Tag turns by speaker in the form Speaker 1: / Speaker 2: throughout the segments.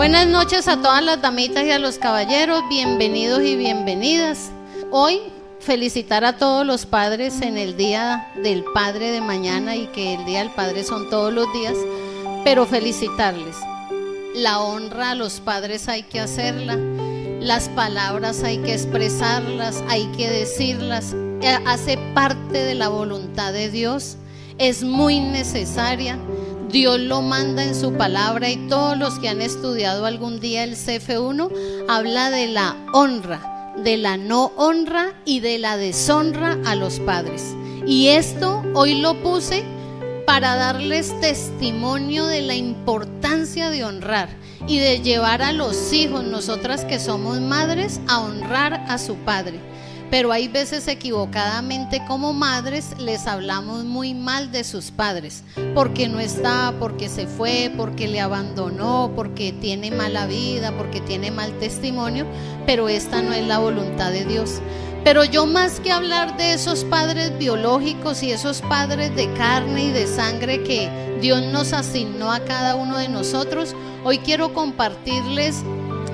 Speaker 1: Buenas noches a todas las damitas y a los caballeros, bienvenidos y bienvenidas. Hoy felicitar a todos los padres en el Día del Padre de mañana, y que el Día del Padre son todos los días, pero felicitarles. La honra a los padres hay que hacerla, las palabras hay que expresarlas, hay que decirlas, hace parte de la voluntad de Dios, es muy necesaria. Dios lo manda en su palabra, y todos los que han estudiado algún día el CF1 habla de la honra, de la no honra y de la deshonra a los padres. Y esto hoy lo puse para darles testimonio de la importancia de honrar y de llevar a los hijos, nosotras que somos madres, a honrar a su padre. Pero hay veces equivocadamente como madres les hablamos muy mal de sus padres, porque no está, porque se fue, porque le abandonó, porque tiene mala vida, porque tiene mal testimonio, pero esta no es la voluntad de Dios. Pero yo, más que hablar de esos padres biológicos y esos padres de carne y de sangre que Dios nos asignó a cada uno de nosotros, hoy quiero compartirles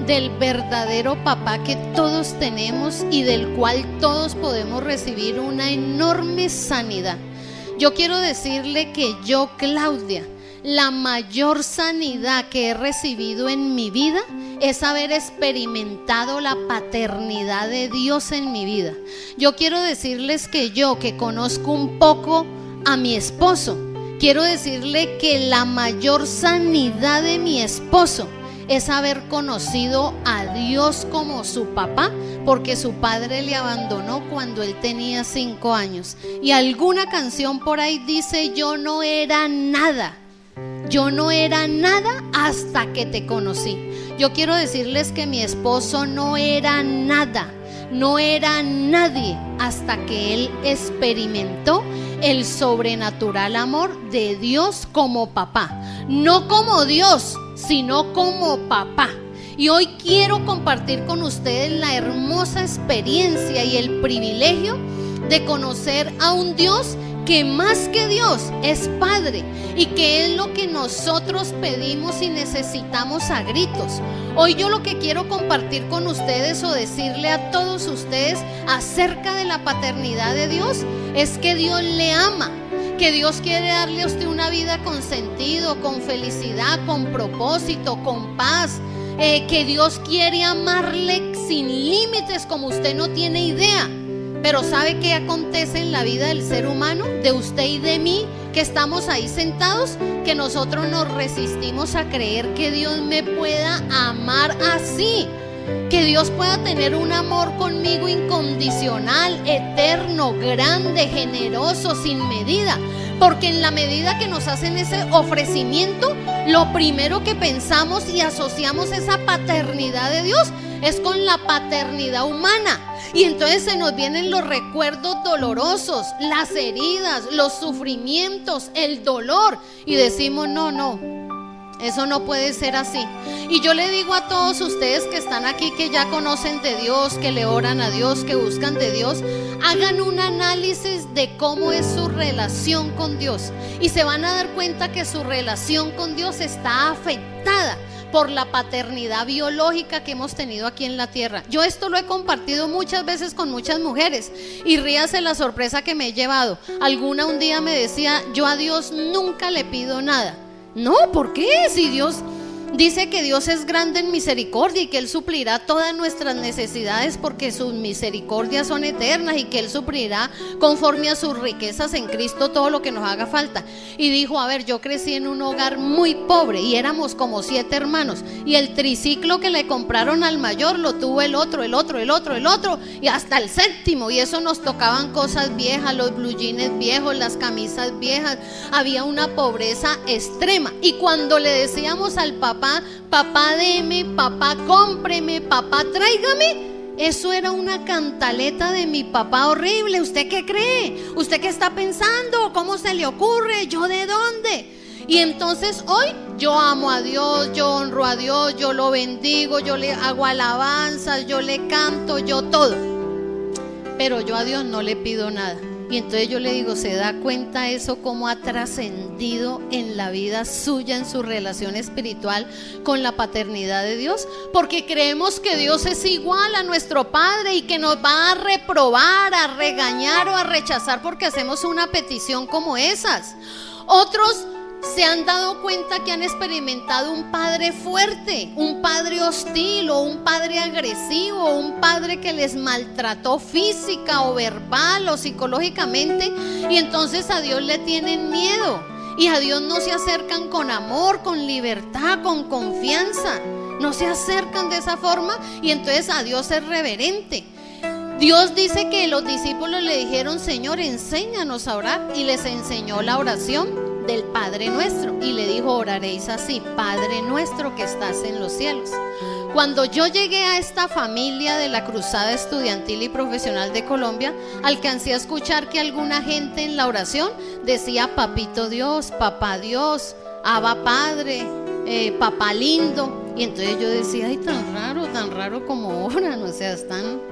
Speaker 1: del verdadero papá que todos tenemos y del cual todos podemos recibir una enorme sanidad. Yo quiero decirle que yo, Claudia, la mayor sanidad que he recibido en mi vida es haber experimentado la paternidad de Dios en mi vida. Yo quiero decirles que yo, que conozco un poco a mi esposo, quiero decirle que la mayor sanidad de mi esposo es haber conocido a Dios como su papá, porque su padre le abandonó cuando él tenía 5 años. Y alguna canción por ahí dice: yo no era nada hasta que te conocí. Yo quiero decirles que mi esposo no era nada, no era nadie, hasta que él experimentó el sobrenatural amor de Dios como papá. No como Dios, sino como papá. Y hoy quiero compartir con ustedes la hermosa experiencia y el privilegio de conocer a un Dios que más que Dios es Padre, y que es lo que nosotros pedimos y necesitamos a gritos. Hoy yo lo que quiero compartir con ustedes, o decirle a todos ustedes acerca de la paternidad de Dios, es que Dios le ama, que Dios quiere darle a usted una vida con sentido, con felicidad, con propósito, con paz, que Dios quiere amarle sin límites como usted no tiene idea. Pero ¿sabe qué acontece en la vida del ser humano, de usted y de mí, que estamos ahí sentados? Que nosotros nos resistimos a creer que Dios me pueda amar así, que Dios pueda tener un amor conmigo incondicional, eterno, grande, generoso, sin medida. Porque en la medida que nos hacen ese ofrecimiento, lo primero que pensamos y asociamos esa paternidad de Dios es con la paternidad humana. Y entonces se nos vienen los recuerdos dolorosos, las heridas, los sufrimientos, el dolor, y decimos: no, eso no puede ser así. Y yo le digo a todos ustedes que están aquí, que ya conocen de Dios, que le oran a Dios, que buscan de Dios, hagan un análisis de cómo es su relación con Dios, y se van a dar cuenta que su relación con Dios está afectada por la paternidad biológica que hemos tenido aquí en la tierra. Yo esto lo he compartido muchas veces con muchas mujeres, y ríase la sorpresa que me he llevado. Alguna un día me decía: yo a Dios nunca le pido nada. No, ¿por qué? Si Dios dice que Dios es grande en misericordia y que Él suplirá todas nuestras necesidades, porque sus misericordias son eternas, y que Él suplirá conforme a sus riquezas en Cristo todo lo que nos haga falta. Y dijo: a ver, yo crecí en un hogar muy pobre y éramos como 7 hermanos, y el triciclo que le compraron al mayor lo tuvo el otro, y hasta el 7º, y eso nos tocaban cosas viejas, los blue jeans viejos, las camisas viejas. Había una pobreza extrema, y cuando le decíamos al papá: papá deme, papá cómpreme, papá tráigame, eso era una cantaleta de mi papá horrible. ¿Usted qué cree? ¿Usted qué está pensando? ¿Cómo se le ocurre? ¿Yo de dónde? Y entonces hoy yo amo a Dios, yo honro a Dios, yo lo bendigo, yo le hago alabanzas, yo le canto, yo todo. Pero yo a Dios no le pido nada. Y entonces yo le digo, ¿se da cuenta eso cómo ha trascendido en la vida suya, en su relación espiritual con la paternidad de Dios? Porque creemos que Dios es igual a nuestro Padre y que nos va a reprobar, a regañar o a rechazar porque hacemos una petición como esas. Otros se han dado cuenta que han experimentado un padre fuerte, un padre hostil o un padre agresivo, un padre que les maltrató física o verbal o psicológicamente, y entonces a Dios le tienen miedo y a Dios no se acercan con amor, con libertad, con confianza, no se acercan de esa forma, y entonces a Dios es reverente. Dios dice que los discípulos le dijeron: Señor, enséñanos a orar, y les enseñó la oración del Padre Nuestro, y le dijo: oraréis así: Padre nuestro que estás en los cielos. Cuando yo llegué a esta familia de la Cruzada Estudiantil y Profesional de Colombia, alcancé a escuchar que alguna gente en la oración decía: Papito Dios, Papá Dios, Abba Padre, Papá lindo. Y entonces yo decía: ay, tan raro como oran, o sea, están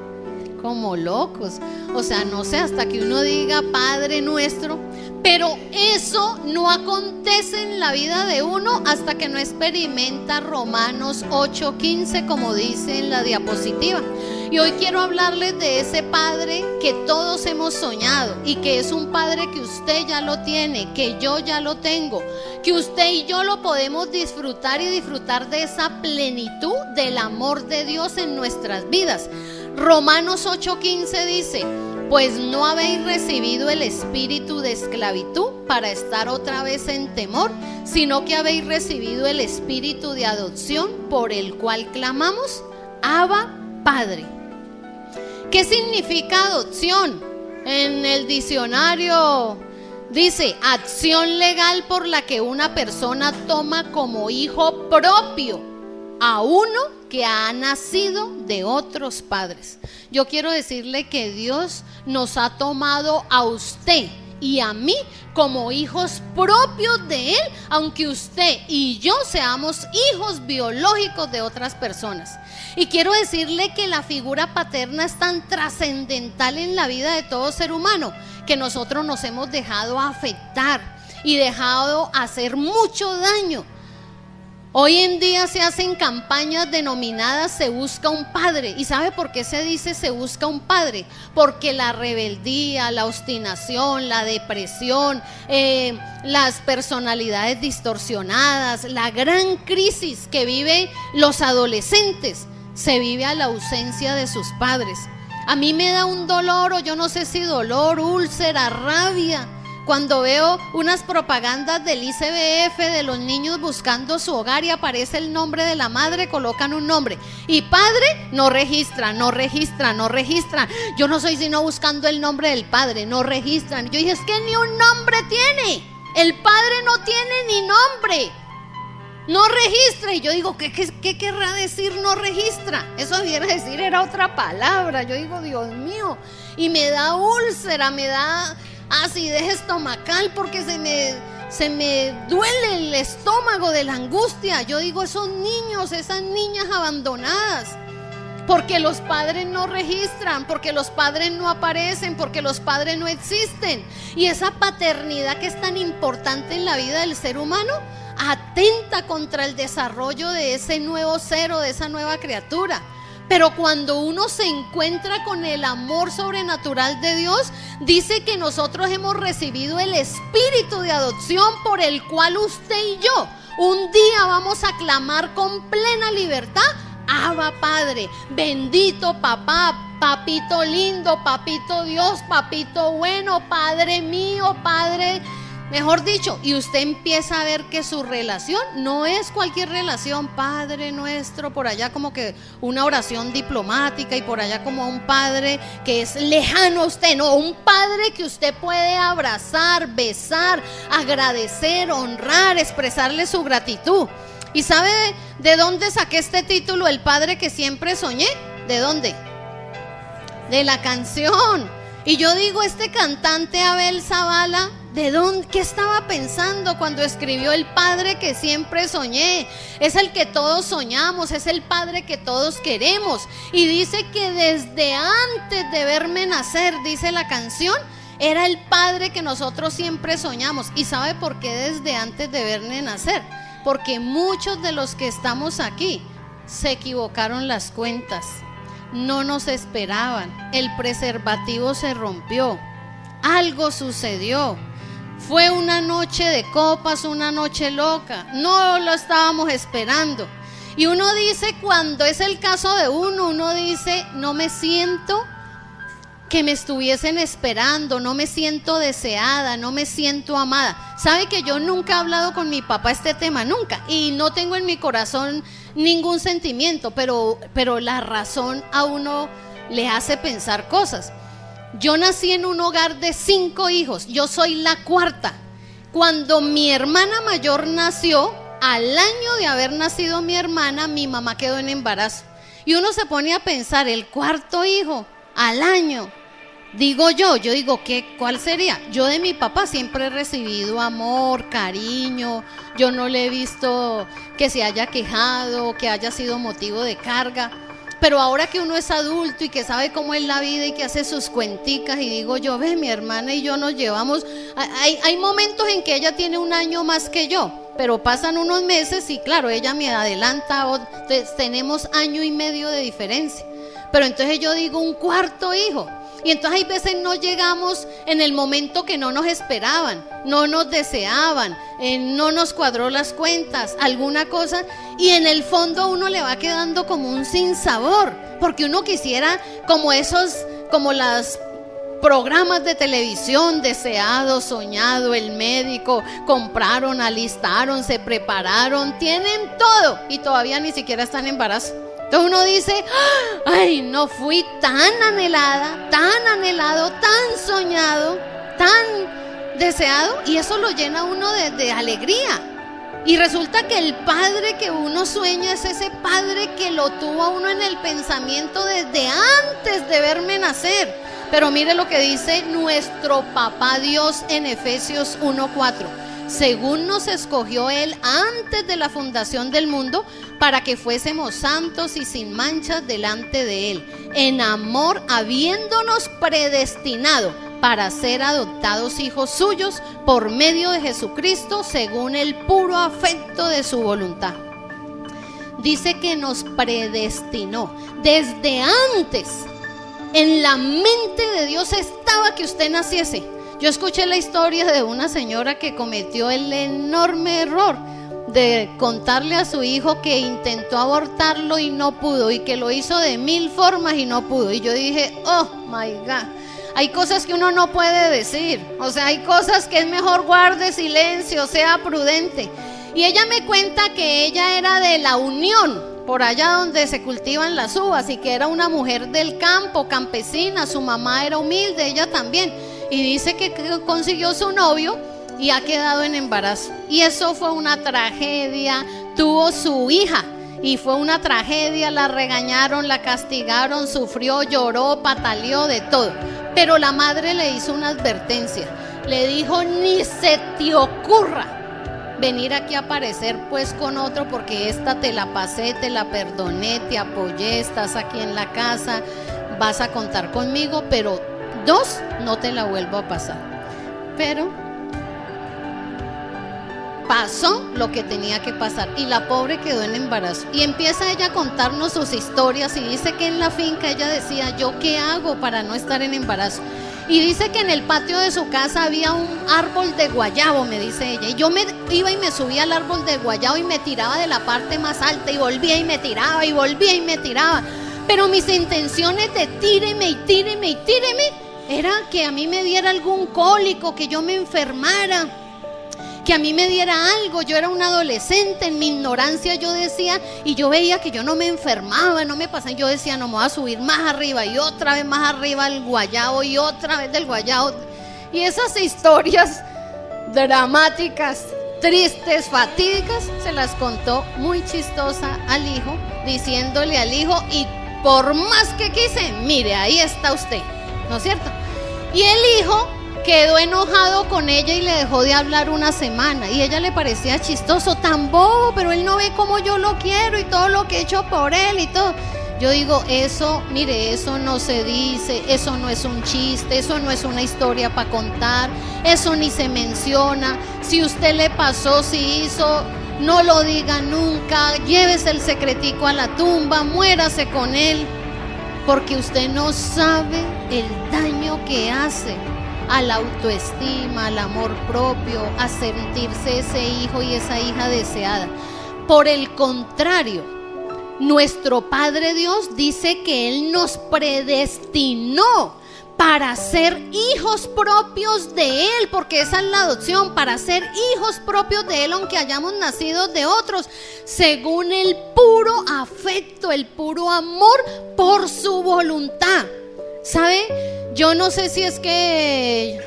Speaker 1: como locos. O sea, no sé, hasta que uno diga Padre Nuestro. Pero eso no acontece en la vida de uno hasta que no experimenta Romanos 8:15, como dice en la diapositiva. Y hoy quiero hablarles de ese Padre que todos hemos soñado, y que es un Padre que usted ya lo tiene, que yo ya lo tengo, que usted y yo lo podemos disfrutar, y disfrutar de esa plenitud del amor de Dios en nuestras vidas. Romanos 8:15 dice: pues no habéis recibido el espíritu de esclavitud para estar otra vez en temor, sino que habéis recibido el espíritu de adopción, por el cual clamamos: Abba, Padre. ¿Qué significa adopción? En el diccionario dice: acción legal por la que una persona toma como hijo propio a uno que ha nacido de otros padres. Yo quiero decirle que Dios nos ha tomado a usted y a mí como hijos propios de Él, aunque usted y yo seamos hijos biológicos de otras personas. Y quiero decirle que la figura paterna es tan trascendental en la vida de todo ser humano, que nosotros nos hemos dejado afectar y dejado hacer mucho daño. Hoy en día se hacen campañas denominadas Se Busca un Padre. ¿Y sabe por qué se dice Se Busca un Padre? Porque la rebeldía, la obstinación, la depresión, las personalidades distorsionadas, la gran crisis que viven los adolescentes, se vive a la ausencia de sus padres. A mí me da un dolor, o yo no sé si dolor, úlcera, rabia, cuando veo unas propagandas del ICBF de los niños buscando su hogar y aparece el nombre de la madre, colocan un nombre, y padre no registran. Yo no soy sino buscando el nombre del padre, no registran. Yo dije: es que ni un nombre tiene, el padre no tiene ni nombre, no registra. Y yo digo: ¿qué querrá decir no registra? Eso debiera decir, era otra palabra. Yo digo: Dios mío, y me da úlcera, me da acidez estomacal, porque se me duele el estómago de la angustia. Yo digo: esos niños, esas niñas abandonadas, porque los padres no registran, porque los padres no aparecen, porque los padres no existen. Y esa paternidad que es tan importante en la vida del ser humano atenta contra el desarrollo de ese nuevo ser o de esa nueva criatura. Pero cuando uno se encuentra con el amor sobrenatural de Dios, dice que nosotros hemos recibido el espíritu de adopción, por el cual usted y yo un día vamos a clamar con plena libertad: Abba Padre, bendito papá, papito lindo, papito Dios, papito bueno, Padre mío, Padre. Mejor dicho, y usted empieza a ver que su relación no es cualquier relación, Padre Nuestro, por allá como que una oración diplomática, y por allá como un padre que es lejano a usted. No, un padre que usted puede abrazar, besar, agradecer, honrar, expresarle su gratitud. ¿Y sabe de dónde saqué este título, El Padre que Siempre Soñé? ¿De dónde? De la canción. Y yo digo, este cantante Abel Zavala, ¿de dónde? ¿Qué estaba pensando cuando escribió El Padre que Siempre Soñé? Es el que todos soñamos, es el Padre que todos queremos. Y dice que desde antes de verme nacer, dice la canción, Era el padre que nosotros siempre soñamos. ¿Y sabe por qué? Desde antes de verme nacer. Porque muchos de los que estamos aquí se equivocaron las cuentas, no nos esperaban, el preservativo se rompió, algo sucedió, fue una noche de copas, una noche loca, no lo estábamos esperando. Y uno dice, cuando es el caso de uno dice, no me siento que me estuviesen esperando, no me siento deseada, no me siento amada. Sabe que yo nunca he hablado con mi papá este tema, nunca, y no tengo en mi corazón ningún sentimiento, pero la razón a uno le hace pensar cosas. Yo nací en un hogar de 5 hijos, yo soy la cuarta. Cuando mi hermana mayor nació, al año de haber nacido mi hermana, mi mamá quedó en embarazo. Y uno se pone a pensar, el cuarto hijo, al año. Digo yo digo, ¿cuál sería? Yo de mi papá siempre he recibido amor, cariño, yo no le he visto que se haya quejado, que haya sido motivo de carga, pero ahora que uno es adulto y que sabe cómo es la vida y que hace sus cuenticas, y digo yo, ve, mi hermana y yo nos llevamos, hay momentos en que ella tiene un año más que yo, pero pasan unos meses y claro, ella me adelanta, tenemos año y medio de diferencia, pero entonces yo digo, un cuarto hijo. Y entonces hay veces no llegamos en el momento que no nos esperaban, no nos deseaban, no nos cuadró las cuentas, alguna cosa, y en el fondo a uno le va quedando como un sinsabor, porque uno quisiera como las programas de televisión, deseado, soñado, el médico, compraron, alistaron, se prepararon, tienen todo y todavía ni siquiera están en embarazo. Entonces uno dice, ay, no fui tan anhelada, tan anhelado, tan soñado, tan deseado, y eso lo llena uno de alegría. Y resulta que el padre que uno sueña es ese padre que lo tuvo a uno en el pensamiento desde antes de verme nacer. Pero mire lo que dice nuestro papá Dios en Efesios 1:4. Según nos escogió Él antes de la fundación del mundo, para que fuésemos santos y sin manchas delante de Él, en amor habiéndonos predestinado para ser adoptados hijos suyos por medio de Jesucristo, según el puro afecto de su voluntad. Dice que nos predestinó desde antes. En la mente de Dios estaba que usted naciese. Yo escuché la historia de una señora que cometió el enorme error de contarle a su hijo que intentó abortarlo y no pudo, y que lo hizo de 1000 formas y no pudo. Y yo dije, oh my God, hay cosas que uno no puede decir, o sea, hay cosas que es mejor guarde silencio, sea prudente. Y ella me cuenta que ella era de La Unión, por allá donde se cultivan las uvas, y que era una mujer del campo, campesina, su mamá era humilde, ella también. Y dice que consiguió su novio y ha quedado en embarazo. Y eso fue una tragedia. Tuvo su hija y fue una tragedia. La regañaron, la castigaron, sufrió, lloró, pataleó, de todo. Pero la madre le hizo una advertencia. Le dijo, ni se te ocurra venir aquí a aparecer pues con otro, porque esta te la pasé, te la perdoné, te apoyé, estás aquí en la casa, vas a contar conmigo, pero 2, no te la vuelvo a pasar. Pero pasó lo que tenía que pasar y la pobre quedó en embarazo. Y empieza ella a contarnos sus historias y dice que en la finca ella decía, ¿yo qué hago para no estar en embarazo? Y dice que en el patio de su casa había un árbol de guayabo, me dice ella. Y yo me iba y me subía al árbol de guayabo y me tiraba de la parte más alta y volvía y me tiraba y volvía y me tiraba. Pero mis intenciones de tíreme y tíreme y tíreme era que a mí me diera algún cólico, que yo me enfermara, que a mí me diera algo. Yo era una adolescente, en mi ignorancia yo decía, y yo veía que yo no me enfermaba, no me pasaba, yo decía, no, me voy a subir más arriba y otra vez más arriba al guayabo y otra vez del guayabo. Y esas historias dramáticas, tristes, fatídicas, se las contó muy chistosa al hijo, diciéndole al hijo, y por más que quise, mire, ahí está usted, ¿no es cierto? Y el hijo quedó enojado con ella y le dejó de hablar una semana. Y ella le parecía chistoso, tan bobo, pero él no ve cómo yo lo quiero y todo lo que he hecho por él y todo. Yo digo, eso, mire, eso no se dice, eso no es un chiste, eso no es una historia para contar, eso ni se menciona. Si usted le pasó, si hizo, no lo diga nunca, llévese el secretico a la tumba, muérase con él, porque usted no sabe el daño que hace a la autoestima, al amor propio, a sentirse ese hijo y esa hija deseada. Por el contrario, nuestro Padre Dios dice que Él nos predestinó para ser hijos propios de Él, porque esa es la adopción, para ser hijos propios de Él, aunque hayamos nacido de otros, según el puro afecto, el puro amor por su voluntad. ¿Sabe? Yo no sé si es que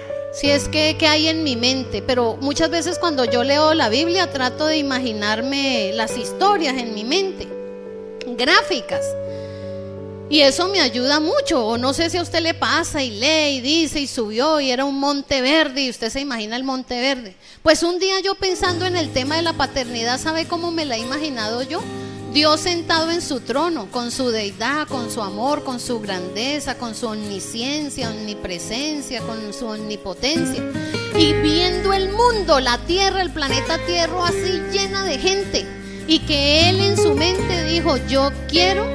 Speaker 1: hay en mi mente, pero muchas veces cuando yo leo la Biblia trato de imaginarme las historias en mi mente, gráficas, y eso me ayuda mucho. O no sé si a usted le pasa y lee y dice y subió y era un monte verde y usted se imagina el monte verde. Pues un día yo pensando en el tema de la paternidad, ¿sabe cómo me la he imaginado yo? Dios sentado en su trono, con su deidad, con su amor, con su grandeza, con su omnisciencia, omnipresencia, con su omnipotencia, y viendo el mundo, la tierra, el planeta Tierra así llena de gente, y que Él en su mente dijo: yo quiero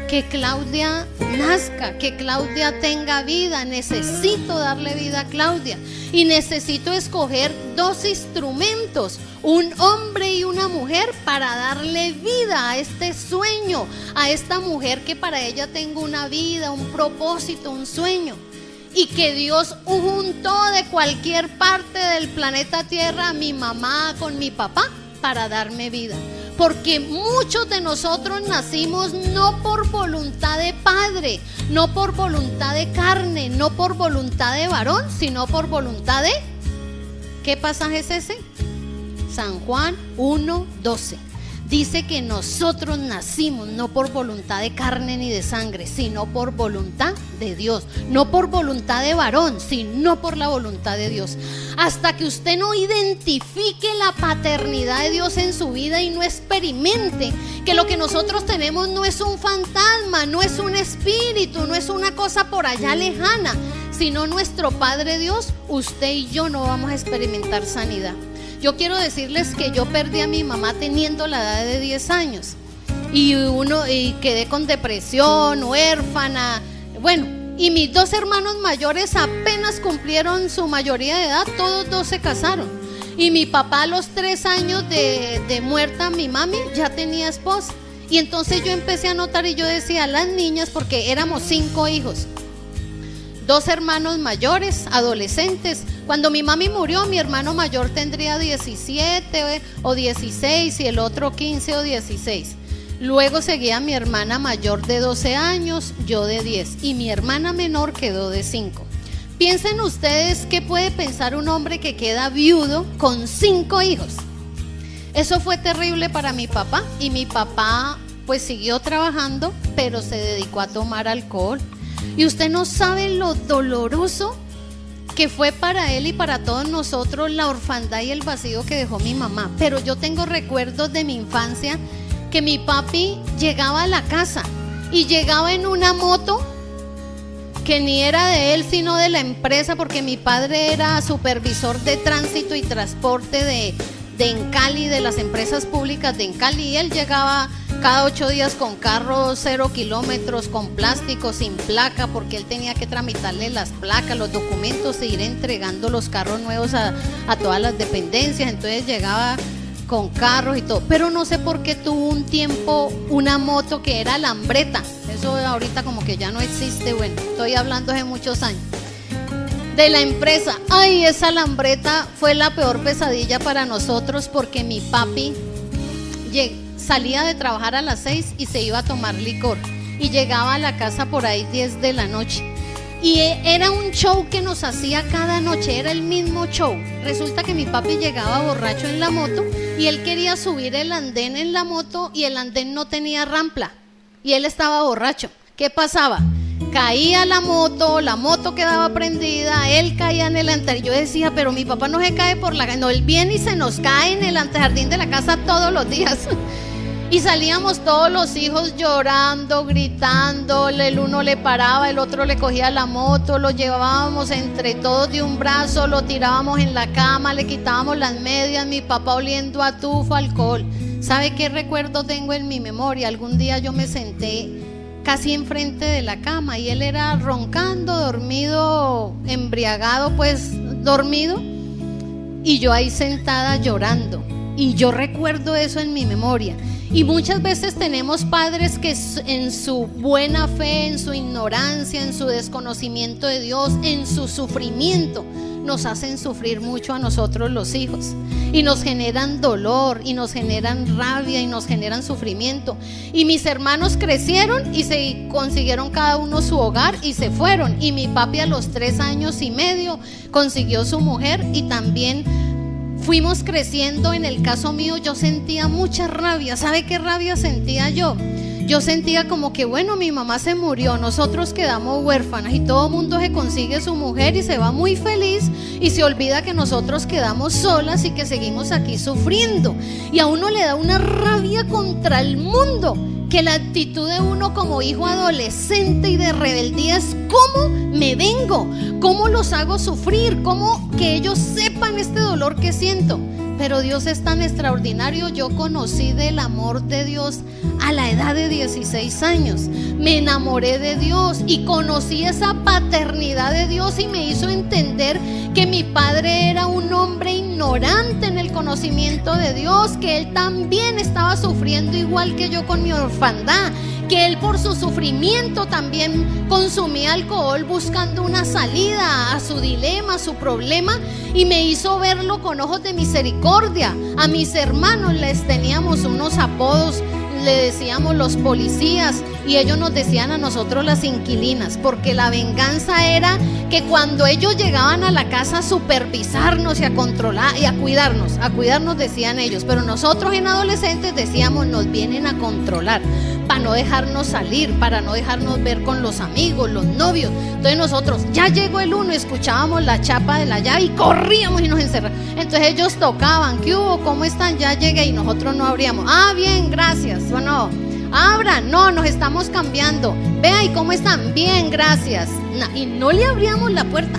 Speaker 1: que Claudia nazca, que Claudia tenga vida, necesito darle vida a Claudia, y necesito escoger dos instrumentos, un hombre y una mujer, para darle vida a este sueño, a esta mujer que para ella tengo una vida, un propósito, un sueño. Y que Dios juntó de cualquier parte del planeta Tierra a mi mamá con mi papá para darme vida. Porque muchos de nosotros nacimos no por voluntad de padre, no por voluntad de carne, no por voluntad de varón, sino por voluntad de... ¿Qué pasaje es ese? San Juan 1:12. Dice que nosotros nacimos no por voluntad de carne ni de sangre, sino por voluntad de Dios. No por voluntad de varón, sino por la voluntad de Dios. Hasta que usted no identifique la paternidad de Dios en su vida y no experimente que lo que nosotros tenemos no es un fantasma, no es un espíritu, no es una cosa por allá lejana, sino nuestro Padre Dios, usted y yo no vamos a experimentar sanidad. Yo quiero decirles que yo perdí a mi mamá teniendo la edad de 10 años y quedé con depresión, huérfana. Bueno, y mis dos hermanos mayores apenas cumplieron su mayoría de edad, todos dos se casaron. Y mi papá a los 3 años de muerta mi mami ya tenía esposa. Y entonces yo empecé a notar y yo decía, las niñas, porque éramos 5 hijos, 2 hermanos mayores, adolescentes. Cuando mi mami murió, mi hermano mayor tendría 17 o 16 y el otro 15 o 16. Luego seguía mi hermana mayor de 12 años, yo de 10, y mi hermana menor quedó de 5. Piensen ustedes qué puede pensar un hombre que queda viudo con 5 hijos. Eso fue terrible para mi papá, y mi papá pues siguió trabajando, pero se dedicó a tomar alcohol. Y usted no sabe lo doloroso que fue para él y para todos nosotros la orfandad y el vacío que dejó mi mamá. Pero yo tengo recuerdos de mi infancia que mi papi llegaba a la casa y llegaba en una moto que ni era de él sino de la empresa, porque mi padre era supervisor de tránsito y transporte de Encali, de las empresas públicas de Encali, y él llegaba cada 8 días con carros 0 kilómetros, con plástico, sin placa, porque él tenía que tramitarle las placas, los documentos e ir entregando los carros nuevos a todas las dependencias. Entonces llegaba con carros y todo, pero no sé por qué tuvo un tiempo una moto que era lambreta. Eso ahorita como que ya no existe. Bueno, estoy hablando de muchos años. De la empresa, ay, esa lambreta fue la peor pesadilla para nosotros, porque mi papi salía de trabajar a las 6 y se iba a tomar licor y llegaba a la casa por ahí 10 de la noche, y era un show que nos hacía cada noche, era el mismo show. Resulta que mi papi llegaba borracho en la moto y él quería subir el andén en la moto y el andén no tenía rampla y él estaba borracho. ¿Qué pasaba? Caía la moto quedaba prendida, él caía en el antejardín. Yo decía, pero mi papá no se cae por la calle, no, él viene y se nos cae en el antejardín de la casa todos los días. Y salíamos todos los hijos llorando, gritando, el uno le paraba, el otro le cogía la moto, lo llevábamos entre todos de un brazo, lo tirábamos en la cama, le quitábamos las medias, mi papá oliendo a tufo, alcohol. ¿Sabe qué recuerdo tengo en mi memoria? Algún día yo me senté casi enfrente de la cama y él era roncando, dormido, embriagado, pues dormido, y yo ahí sentada llorando. Y yo recuerdo eso en mi memoria. Y muchas veces tenemos padres que en su buena fe, en su ignorancia, en su desconocimiento de Dios, en su sufrimiento, nos hacen sufrir mucho a nosotros los hijos. Y nos generan dolor, y nos generan rabia, y nos generan sufrimiento. Y mis hermanos crecieron y se consiguieron cada uno su hogar y se fueron. Y mi papi a los 3 años y medio consiguió su mujer y también fuimos creciendo. En el caso mío yo sentía mucha rabia. ¿Sabe qué rabia sentía yo? Yo sentía como que bueno, mi mamá se murió, nosotros quedamos huérfanas y todo el mundo se consigue su mujer y se va muy feliz y se olvida que nosotros quedamos solas y que seguimos aquí sufriendo. Y a uno le da una rabia contra el mundo, que la actitud de uno como hijo adolescente y de rebeldía es: ¿cómo me vengo? ¿Cómo los hago sufrir? ¿Cómo que ellos sepan este dolor que siento? Pero Dios es tan extraordinario. Yo conocí del amor de Dios a la edad de 16 años. Me enamoré de Dios y conocí esa paternidad de Dios y me hizo entender que mi padre era un hombre ignorante en el conocimiento de Dios, que él también estaba sufriendo igual que yo con mi orfandad, que él por su sufrimiento también consumía alcohol buscando una salida a su dilema, a su problema, y me hizo verlo con ojos de misericordia. A mis hermanos les teníamos unos apodos, le decíamos los policías, y ellos nos decían a nosotros las inquilinas, porque la venganza era que cuando ellos llegaban a la casa a supervisarnos y a controlar y a cuidarnos decían ellos, pero nosotros en adolescentes decíamos: nos vienen a controlar, para no dejarnos salir, para no dejarnos ver con los amigos, los novios. Entonces nosotros, ya llegó el uno, escuchábamos la chapa de la llave y corríamos y nos encerrábamos. Entonces ellos tocaban: ¿qué hubo? ¿Cómo están? Ya llegué. Y nosotros no abríamos. Ah, bien, gracias. Bueno, abran. No, nos estamos cambiando. Vea, ¿y cómo están? Bien, gracias. Y no le abríamos la puerta.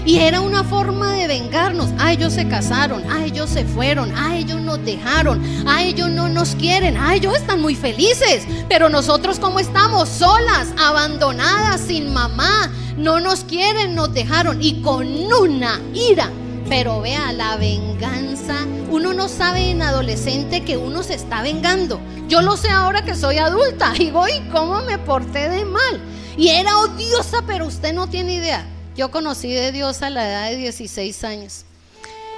Speaker 1: Y era una forma de vengarnos. Ah, ellos se casaron, ah, ellos se fueron, ah, ellos nos dejaron, ah, ellos no nos quieren, ah, ellos están muy felices. Pero nosotros, ¿cómo estamos? Solas, abandonadas, sin mamá, no nos quieren, nos dejaron. Y con una ira. Pero vea, la venganza, uno no sabe en adolescente que uno se está vengando. Yo lo sé ahora que soy adulta. Y voy, ¿cómo me porté de mal? Y era odiosa, pero usted no tiene idea. Yo conocí de Dios a la edad de 16 años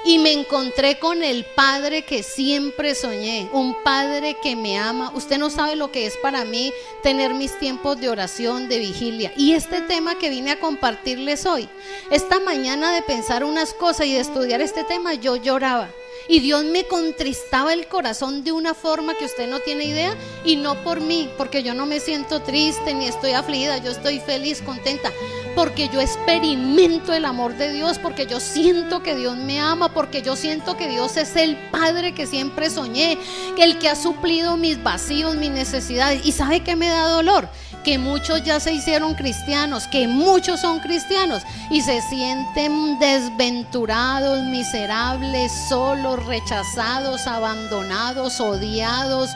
Speaker 1: y me encontré con el Padre que siempre soñé, un Padre que me ama. Usted no sabe lo que es para mí tener mis tiempos de oración, de vigilia. Y este tema que vine a compartirles hoy, esta mañana, de pensar unas cosas y de estudiar este tema, yo lloraba. Y Dios me contristaba el corazón de una forma que usted no tiene idea. Y no por mí, porque yo no me siento triste ni estoy afligida. Yo estoy feliz, contenta, porque yo experimento el amor de Dios, porque yo siento que Dios me ama, porque yo siento que Dios es el Padre que siempre soñé, que el que ha suplido mis vacíos, mis necesidades. ¿Y sabe qué me da dolor? Que muchos ya se hicieron cristianos, que muchos son cristianos y se sienten desventurados, miserables, solos, rechazados, abandonados, odiados,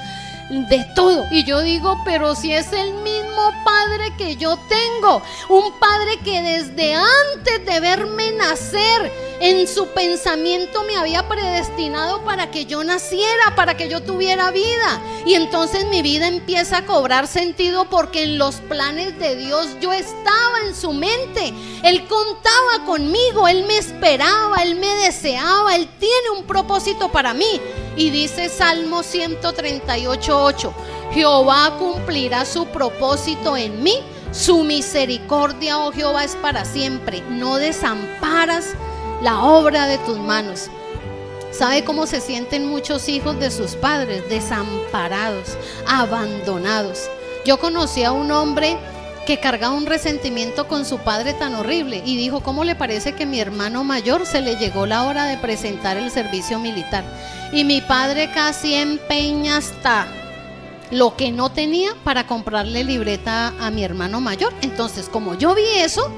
Speaker 1: de todo. Y yo digo, pero si es el mismo Padre que yo tengo, un Padre que desde antes de verme nacer, en su pensamiento me había predestinado para que yo naciera, para que yo tuviera vida. Y entonces mi vida empieza a cobrar sentido, porque en los planes de Dios yo estaba en su mente. Él contaba conmigo, Él me esperaba, Él me deseaba, Él tiene un propósito para mí. Y dice Salmo 138:8: Jehová cumplirá su propósito en mí, su misericordia, oh Jehová, es para siempre. No desamparas la obra de tus manos. ¿Sabe cómo se sienten muchos hijos de sus padres? Desamparados, abandonados. Yo conocí a un hombre que cargaba un resentimiento con su padre tan horrible y dijo: ¿cómo le parece que mi hermano mayor se le llegó la hora de presentar el servicio militar? Y mi padre casi empeña hasta lo que no tenía para comprarle libreta a mi hermano mayor. Entonces, como yo vi eso,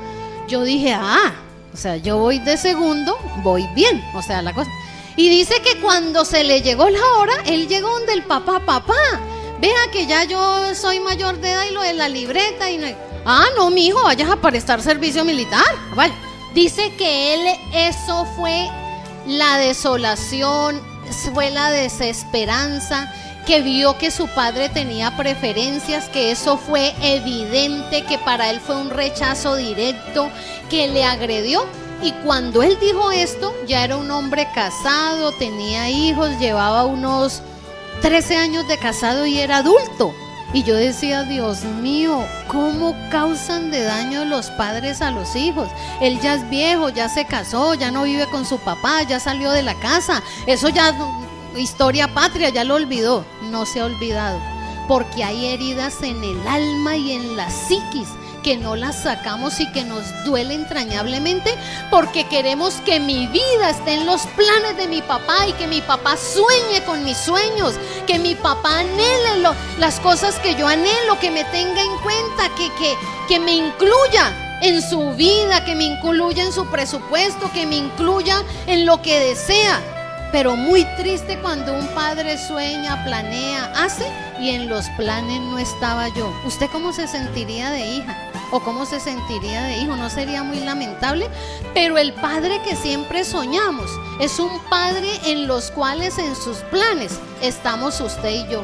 Speaker 1: yo dije, o sea, yo voy de segundo, voy bien, o sea, la cosa. Y dice que cuando se le llegó la hora, él llegó donde el papá, vea que ya yo soy mayor de edad y lo de la libreta y no. No, mi hijo, vayas a prestar servicio militar, vaya. Dice que él, eso fue la desolación, fue la desesperanza, que vio que su padre tenía preferencias, que eso fue evidente, que para él fue un rechazo directo, que le agredió. Y cuando él dijo esto, ya era un hombre casado, tenía hijos, llevaba unos 13 años de casado y era adulto. Y yo decía, Dios mío, ¿cómo causan de daño los padres a los hijos? Él ya es viejo, ya se casó, ya no vive con su papá, ya salió de la casa. Eso ya, historia patria, ya lo olvidó. No se ha olvidado, porque hay heridas en el alma y en la psiquis que no las sacamos y que nos duele entrañablemente, porque queremos que mi vida esté en los planes de mi papá y que mi papá sueñe con mis sueños, que mi papá anhele las cosas que yo anhelo, que me tenga en cuenta, que me incluya en su vida, que me incluya en su presupuesto, que me incluya en lo que desea. Pero muy triste cuando un padre sueña, planea, hace y en los planes no estaba yo. ¿Usted cómo se sentiría de hija? ¿O cómo se sentiría de hijo? ¿No sería muy lamentable? Pero el padre que siempre soñamos es un padre en los cuales en sus planes estamos usted y yo.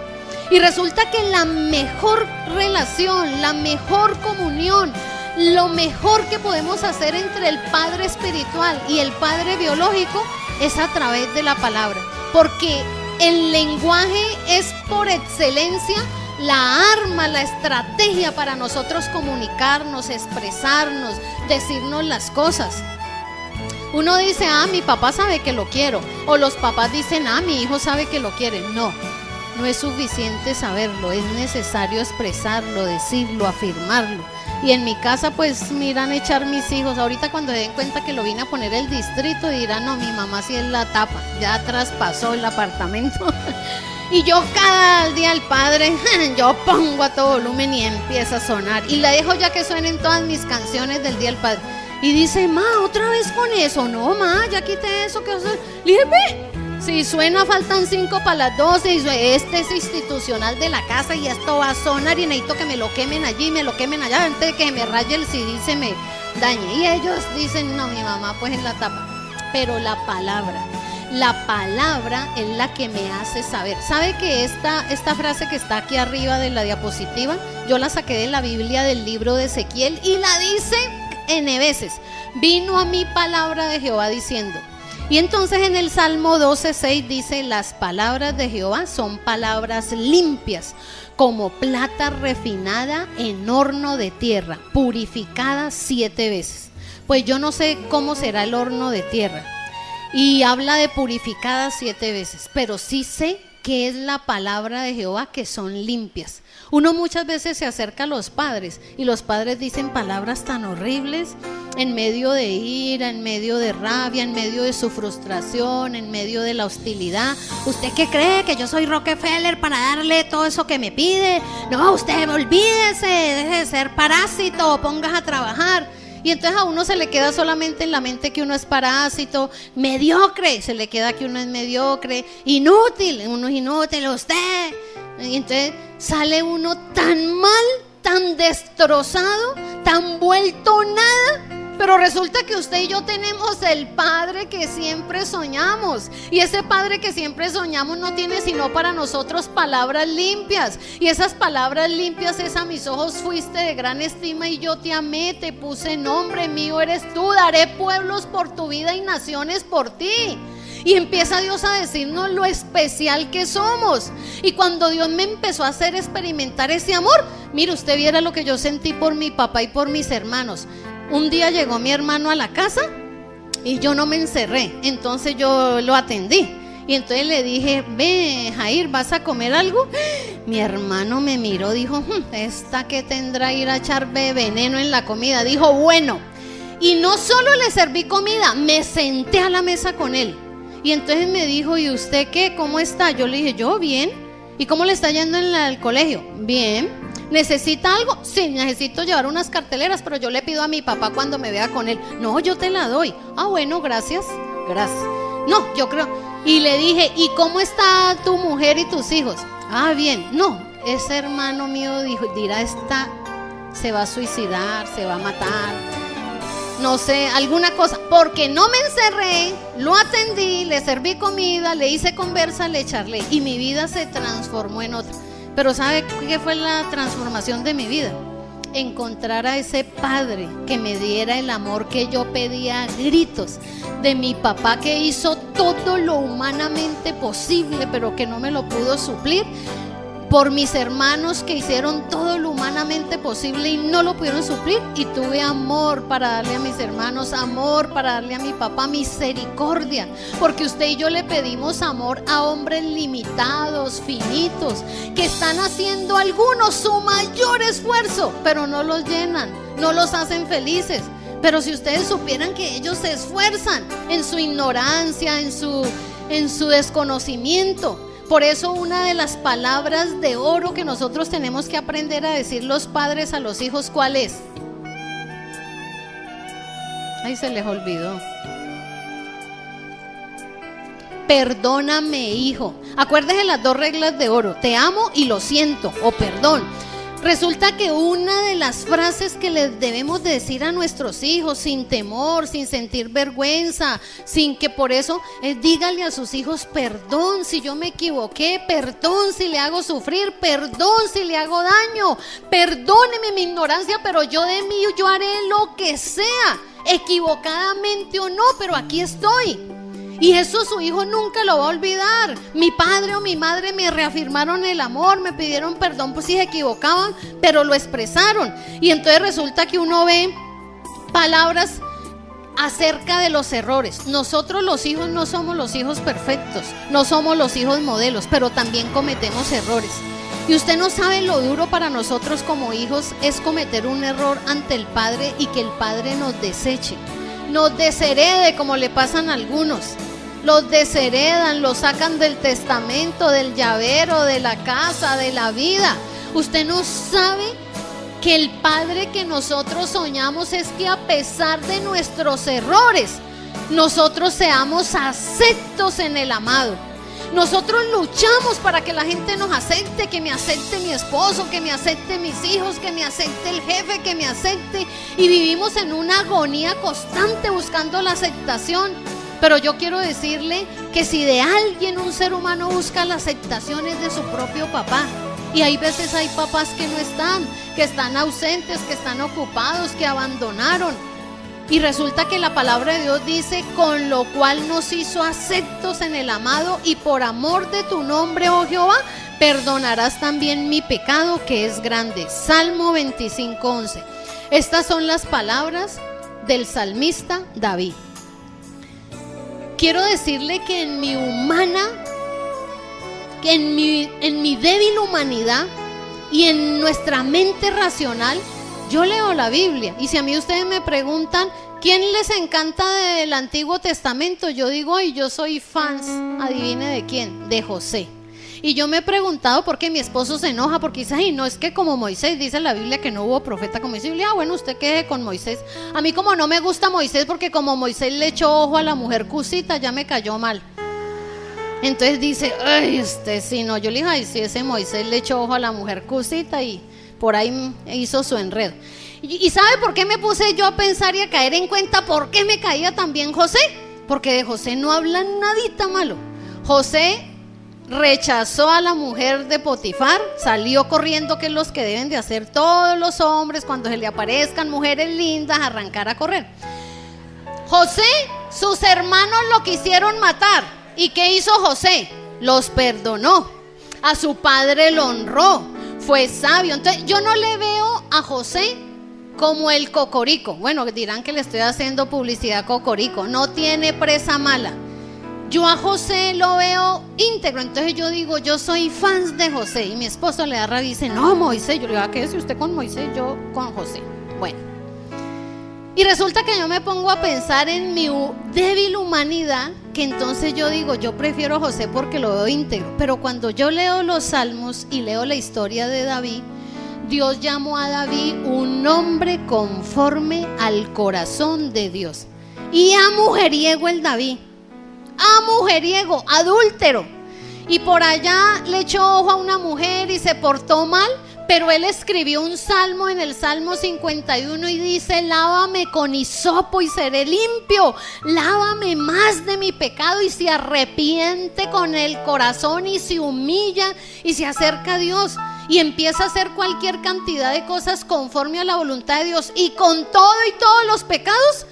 Speaker 1: Y resulta que la mejor relación, la mejor comunión, lo mejor que podemos hacer entre el padre espiritual y el padre biológico es a través de la palabra, porque el lenguaje es por excelencia la arma, la estrategia para nosotros comunicarnos, expresarnos, decirnos las cosas. Uno dice, mi papá sabe que lo quiero, o los papás dicen, mi hijo sabe que lo quiere. No es suficiente saberlo, es necesario expresarlo, decirlo, afirmarlo. Y en mi casa pues miran echar mis hijos. Ahorita cuando se den cuenta que lo vine a poner el distrito, dirán, no, mi mamá sí es la tapa, ya traspasó el apartamento. Y yo cada día el padre, yo pongo a todo volumen y empieza a sonar. Y le dejo ya que suenen todas mis canciones del Día del Padre. Y dice, ¿otra vez con eso? No, ya quité eso que le dije, si suena, faltan 5 para las 12 y este es institucional de la casa y esto va a sonar y necesito que me lo quemen allí, me lo quemen allá antes de que me raye el CD y se me dañe. Y ellos dicen, no, mi mamá pues es la tapa. Pero la palabra es la que me hace saber. ¿Sabe que esta frase que está aquí arriba de la diapositiva, yo la saqué de la Biblia del libro de Ezequiel y la dice N veces? Vino a mí palabra de Jehová diciendo. Y entonces en el Salmo 12:6 dice, las palabras de Jehová son palabras limpias, como plata refinada en horno de tierra, purificada 7 veces. Pues yo no sé cómo será el horno de tierra, y habla de purificada 7 veces, pero sí sé que es la palabra de Jehová, que son limpias. Uno muchas veces se acerca a los padres y los padres dicen palabras tan horribles en medio de ira, en medio de rabia, en medio de su frustración, en medio de la hostilidad. ¿Usted qué cree? ¿Que yo soy Rockefeller para darle todo eso que me pide? No, usted olvídese, deje de ser parásito, pongas a trabajar. Y entonces a uno se le queda solamente en la mente que uno es parásito, mediocre, se le queda que uno es mediocre, inútil, uno es inútil, usted. Y entonces sale uno tan mal, tan destrozado, tan vuelto nada. Pero resulta que usted y yo tenemos el Padre que siempre soñamos. Y ese Padre que siempre soñamos no tiene sino para nosotros palabras limpias. Y esas palabras limpias es: a mis ojos fuiste de gran estima y yo te amé, te puse nombre, mío eres tú, daré pueblos por tu vida y naciones por ti. Y empieza Dios a decirnos lo especial que somos. Y cuando Dios me empezó a hacer experimentar ese amor, mire, usted viera lo que yo sentí por mi papá y por mis hermanos. Un día llegó mi hermano a la casa y yo no me encerré, entonces yo lo atendí. Y entonces le dije: ve, Jair, ¿vas a comer algo? Mi hermano me miró, dijo: esta que tendrá ir a echar veneno en la comida. Dijo: bueno. Y no solo le serví comida, me senté a la mesa con él. Y entonces me dijo: ¿y usted qué? ¿Cómo está? Yo le dije: yo bien. ¿Y cómo le está yendo en el colegio? Bien. ¿Necesita algo? Sí, necesito llevar unas carteleras, pero yo le pido a mi papá cuando me vea con él. No, yo te la doy. Ah, bueno, gracias. Gracias. No, yo creo. Y le dije, ¿y cómo está tu mujer y tus hijos? Ah, bien. No, ese hermano mío dirá, se va a suicidar, se va a matar, no sé, alguna cosa, porque no me encerré, lo atendí, le serví comida, le hice conversa, le charlé y mi vida se transformó en otra. Pero ¿sabe qué fue la transformación de mi vida? Encontrar a ese padre que me diera el amor que yo pedía a gritos, de mi papá que hizo todo lo humanamente posible pero que no me lo pudo suplir, por mis hermanos que hicieron todo lo humanamente posible y no lo pudieron suplir, y tuve amor para darle a mis hermanos, amor para darle a mi papá, misericordia, porque usted y yo le pedimos amor a hombres limitados, finitos, que están haciendo algunos su mayor esfuerzo, pero no los llenan, no los hacen felices. Pero si ustedes supieran que ellos se esfuerzan en su ignorancia, en su desconocimiento. Por eso una de las palabras de oro que nosotros tenemos que aprender a decir los padres a los hijos, ¿cuál es? Ay, se les olvidó. Perdóname, hijo. Acuérdese las 2 reglas de oro: te amo y lo siento, o perdón. Resulta que una de las frases que les debemos decir a nuestros hijos sin temor, sin sentir vergüenza, sin que por eso dígale a sus hijos: perdón si yo me equivoqué, perdón si le hago sufrir, perdón si le hago daño, perdóneme mi ignorancia, pero yo de mí yo haré lo que sea, equivocadamente o no, pero aquí estoy. Y eso su hijo nunca lo va a olvidar. Mi padre o mi madre me reafirmaron el amor, me pidieron perdón por si se equivocaban, pero lo expresaron. Y entonces resulta que uno ve palabras acerca de los errores. Nosotros los hijos no somos los hijos perfectos, no somos los hijos modelos, pero también cometemos errores. Y usted no sabe lo duro para nosotros como hijos es cometer un error ante el Padre y que el Padre nos deseche, nos desherede, como le pasan a algunos. Los desheredan, los sacan del testamento, del llavero, de la casa, de la vida. Usted no sabe que el Padre que nosotros soñamos es que a pesar de nuestros errores, nosotros seamos aceptos en el amado. Nosotros luchamos para que la gente nos acepte, que me acepte mi esposo, que me acepte mis hijos, que me acepte el jefe, que me acepte. Y vivimos en una agonía constante buscando la aceptación. Pero yo quiero decirle que si de alguien un ser humano busca la aceptación es de su propio papá. Y hay veces hay papás que no están, que están ausentes, que están ocupados, que abandonaron. Y resulta que la palabra de Dios dice: con lo cual nos hizo aceptos en el amado, y por amor de tu nombre, oh Jehová, perdonarás también mi pecado que es grande. Salmo 25:11. Estas son las palabras del salmista David. Quiero decirle que en mi humana, que en mi débil humanidad y en nuestra mente racional, yo leo la Biblia. Y si a mí ustedes me preguntan ¿quién les encanta del Antiguo Testamento? Yo digo, ay, yo soy fans, adivine de quién, de José. Y yo me he preguntado por qué mi esposo se enoja, porque dice, ay, no, es que como Moisés, dice la Biblia que no hubo profeta como Moisés. Y yo, bueno, usted quede con Moisés. A mí como no me gusta Moisés, porque como Moisés le echó ojo a la mujer cusita, ya me cayó mal. Entonces dice, ay, sí, no, yo le dije, ay, sí, ese Moisés le echó ojo a la mujer cusita y por ahí hizo su enredo. ¿Y sabe por qué me puse yo a pensar y a caer en cuenta por qué me caía también José? Porque de José no hablan nadita malo. José rechazó a la mujer de Potifar, salió corriendo, que es los que deben de hacer todos los hombres cuando se le aparezcan mujeres lindas, arrancar a correr. José, sus hermanos lo quisieron matar. ¿Y qué hizo José? Los perdonó, a su padre lo honró, fue sabio. Entonces yo no le veo a José como el Cocorico. Bueno, dirán que le estoy haciendo publicidad a Cocorico. No tiene presa mala. Yo a José lo veo íntegro. Entonces yo digo, yo soy fans de José. Y mi esposo le da rabia y dice, no, Moisés. Yo le digo, ¿qué es usted con Moisés? Yo con José. Bueno. Y resulta que yo me pongo a pensar en mi débil humanidad, que entonces yo digo, yo prefiero a José porque lo veo íntegro. Pero cuando yo leo los salmos y leo la historia de David, Dios llamó a David un hombre conforme al corazón de Dios. Y a mujeriego el David, a mujeriego, adúltero. Y por allá le echó ojo a una mujer y se portó mal. Pero él escribió un salmo en el Salmo 51 y dice: lávame con hisopo y seré limpio, lávame más de mi pecado. Y se arrepiente con el corazón y se humilla y se acerca a Dios y empieza a hacer cualquier cantidad de cosas conforme a la voluntad de Dios. Y con todo y todos los pecados,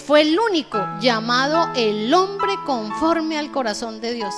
Speaker 1: fue el único llamado el hombre conforme al corazón de Dios.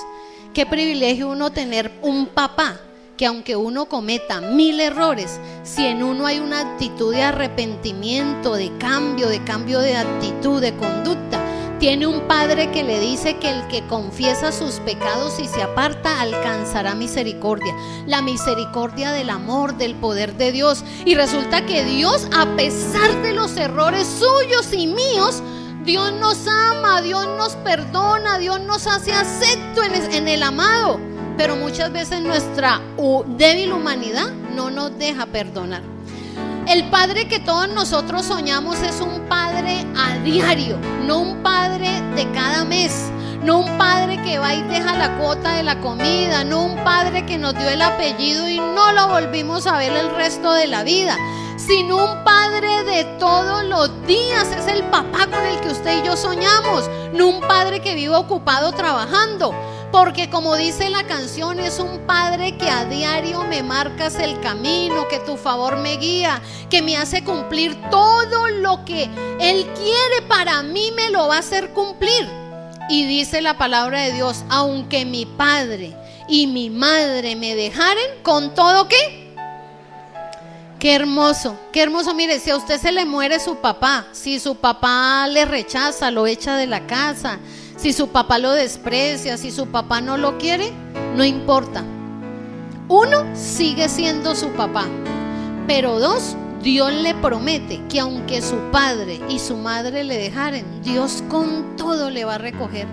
Speaker 1: Qué privilegio uno tener un papá que aunque uno cometa 1000 errores, si en uno hay una actitud de arrepentimiento, de cambio de actitud, de conducta, tiene un padre que le dice que el que confiesa sus pecados y se aparta alcanzará misericordia, la misericordia del amor, del poder de Dios. Y resulta que Dios, a pesar de los errores suyos y míos, Dios nos ama, Dios nos perdona, Dios nos hace acepto en el amado. Pero muchas veces nuestra débil humanidad no nos deja perdonar. El padre que todos nosotros soñamos es un padre a diario, no un padre de cada mes, no un padre que va y deja la cuota de la comida, no un padre que nos dio el apellido y no lo volvimos a ver el resto de la vida, sino un padre de todos los días. Es el papá con el que usted y yo soñamos, no un padre que vive ocupado trabajando. Porque como dice la canción, es un padre que a diario me marcas el camino, que tu favor me guía, que me hace cumplir todo lo que Él quiere para mí, me lo va a hacer cumplir. Y dice la palabra de Dios: aunque mi padre y mi madre me dejaren, con todo ¿qué? Qué hermoso, qué hermoso. Mire, si a usted se le muere su papá, si su papá le rechaza, lo echa de la casa, si su papá lo desprecia, si su papá no lo quiere, no importa. Uno, sigue siendo su papá. Pero dos, Dios le promete que aunque su padre y su madre le dejaren, Dios con todo le va a recoger.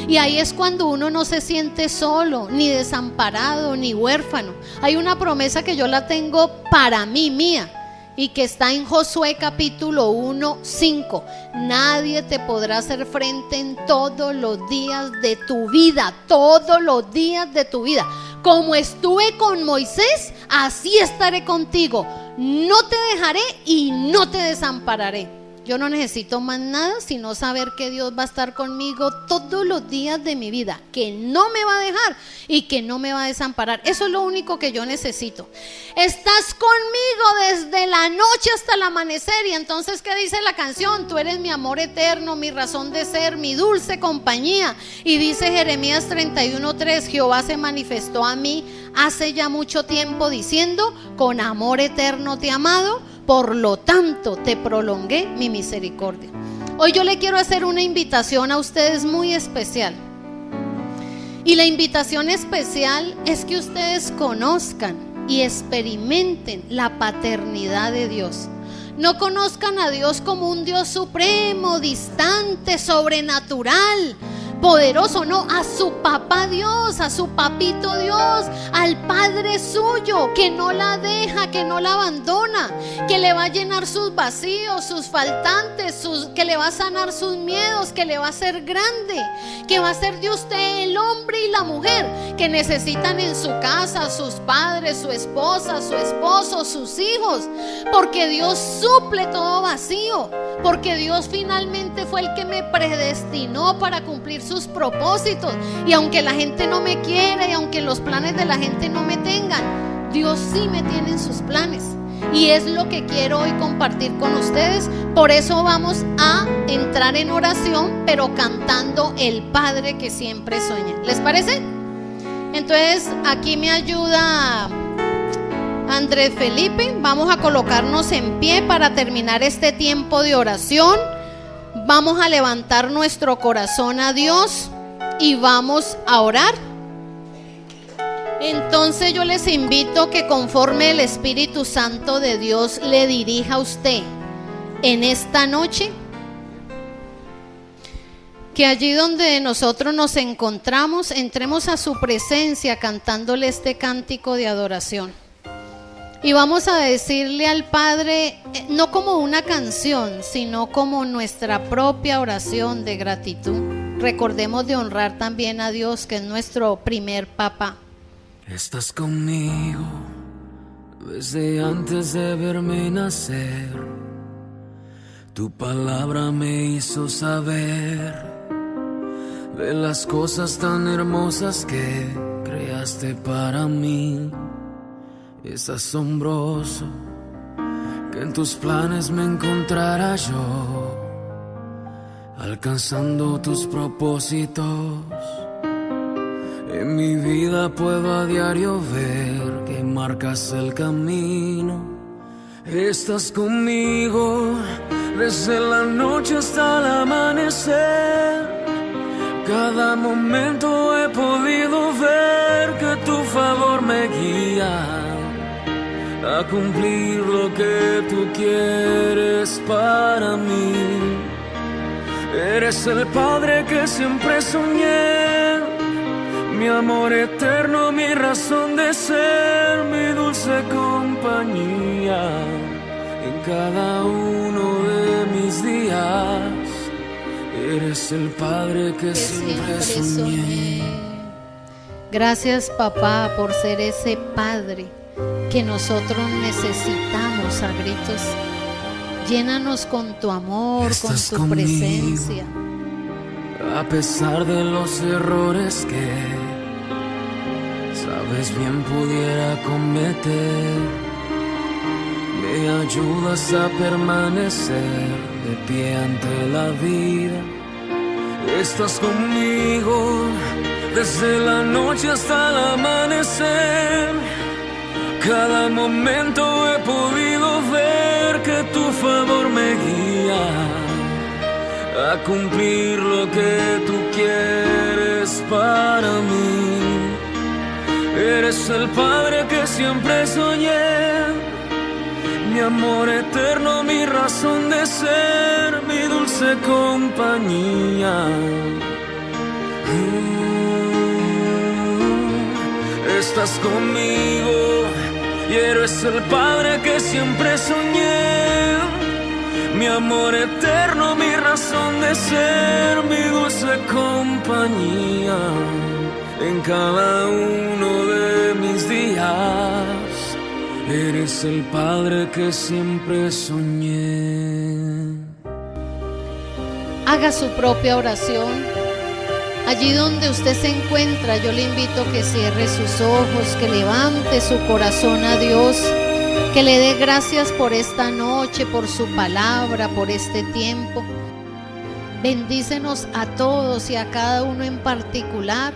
Speaker 1: Y ahí es cuando uno no se siente solo, ni desamparado, ni huérfano. Hay una promesa que yo la tengo para mí, mía, y que está en Josué capítulo 1, 5. Nadie te podrá hacer frente en todos los días de tu vida, todos los días de tu vida. Como estuve con Moisés, así estaré contigo. No te dejaré y no te desampararé. Yo no necesito más nada sino saber que Dios va a estar conmigo todos los días de mi vida, que no me va a dejar y que no me va a desamparar. Eso es lo único que yo necesito. Estás conmigo desde la noche hasta el amanecer. Y entonces, ¿qué dice la canción? Tú eres mi amor eterno, mi razón de ser, mi dulce compañía. Y dice Jeremías 31:3: Jehová se manifestó a mí hace ya mucho tiempo diciendo: con amor eterno te he amado, por lo tanto te prolongué mi misericordia. Hoy yo le quiero hacer una invitación a ustedes muy especial. Y la invitación especial es que ustedes conozcan y experimenten la paternidad de Dios. No conozcan a Dios como un Dios supremo, distante, sobrenatural, poderoso, no, a su papá Dios, a su papito Dios, al Padre suyo, que no la deja, que no la abandona, que le va a llenar sus vacíos, sus faltantes, que le va a sanar sus miedos, que le va a hacer grande, que va a hacer de usted el hombre y la mujer que necesitan en su casa, sus padres, su esposa, su esposo, sus hijos, porque Dios suple todo vacío, porque Dios finalmente fue el que me predestinó para cumplir sus propósitos. Y aunque la gente no me quiera y aunque los planes de la gente no me tengan, Dios sí me tiene en sus planes. Y es lo que quiero hoy compartir con ustedes. Por eso vamos a entrar en oración, pero cantando El Padre que siempre sueña. ¿Les parece? Entonces aquí me ayuda Andrés Felipe. Vamos a colocarnos en pie para terminar este tiempo de oración. Vamos a levantar nuestro corazón a Dios y vamos a orar. Entonces yo les invito que conforme el Espíritu Santo de Dios le dirija a usted en esta noche, que allí donde nosotros nos encontramos, entremos a su presencia cantándole este cántico de adoración. Y vamos a decirle al Padre, no como una canción, sino como nuestra propia oración de gratitud. Recordemos de honrar también a Dios, que es nuestro primer papá.
Speaker 2: Estás conmigo desde antes de verme nacer. Tu palabra me hizo saber de las cosas tan hermosas que creaste para mí. Es asombroso que en tus planes me encontrara yo, alcanzando tus propósitos. En mi vida puedo a diario ver que marcas el camino. Estás conmigo desde la noche hasta el amanecer. Cada momento he podido ver que tu favor me guía a cumplir lo que tú quieres para mí. Eres el Padre que siempre soñé, mi amor eterno, mi razón de ser, mi dulce compañía en cada uno de mis días. Eres el Padre que siempre soñé.
Speaker 1: Gracias, papá, por ser ese Padre que nosotros necesitamos a gritos. Llénanos con tu amor,
Speaker 2: Estás
Speaker 1: con tu
Speaker 2: conmigo,
Speaker 1: presencia.
Speaker 2: a pesar de los errores que sabes bien pudiera cometer. Me ayudas a permanecer de pie ante la vida. Estás conmigo desde la noche hasta el amanecer. Cada momento he podido ver que tu favor me guía a cumplir lo que tú quieres para mí. Eres el Padre que siempre soñé, mi amor eterno, mi razón de ser, mi dulce compañía. Estás conmigo y eres el Padre que siempre soñé, mi amor eterno, mi razón de ser, mi dulce compañía en cada uno de mis días. Eres el Padre que siempre soñé.
Speaker 1: Haga su propia oración. Allí donde usted se encuentra, yo le invito a que cierre sus ojos, que levante su corazón a Dios, que le dé gracias por esta noche, por su palabra, por este tiempo. Bendícenos a todos y a cada uno en particular.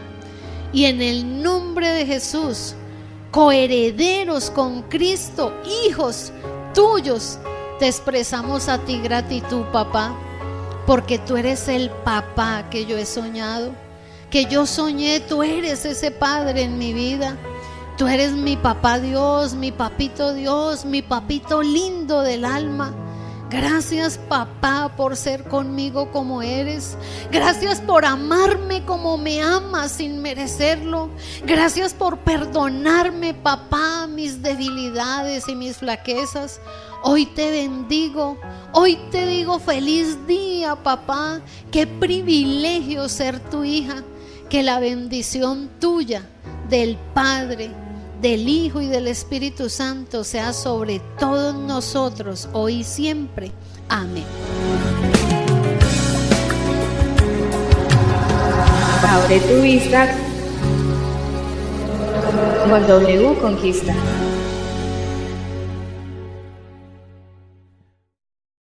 Speaker 1: Y en el nombre de Jesús, coherederos con Cristo, hijos tuyos, te expresamos a ti gratitud, papá, porque tú eres el papá que yo he soñado, que yo soñé. Tú eres ese Padre en mi vida. Tú eres mi papá Dios, mi papito Dios, mi papito lindo del alma. Gracias, papá, por ser conmigo como eres. Gracias por amarme como me amas sin merecerlo. Gracias por perdonarme, papá, mis debilidades y mis flaquezas. Hoy te bendigo. Hoy te digo feliz día, papá. Qué privilegio ser tu hija. Que la bendición tuya, del Padre, del Hijo y del Espíritu Santo sea sobre todos nosotros, hoy y siempre. Amén.
Speaker 3: Abre tu vista con W Conquista.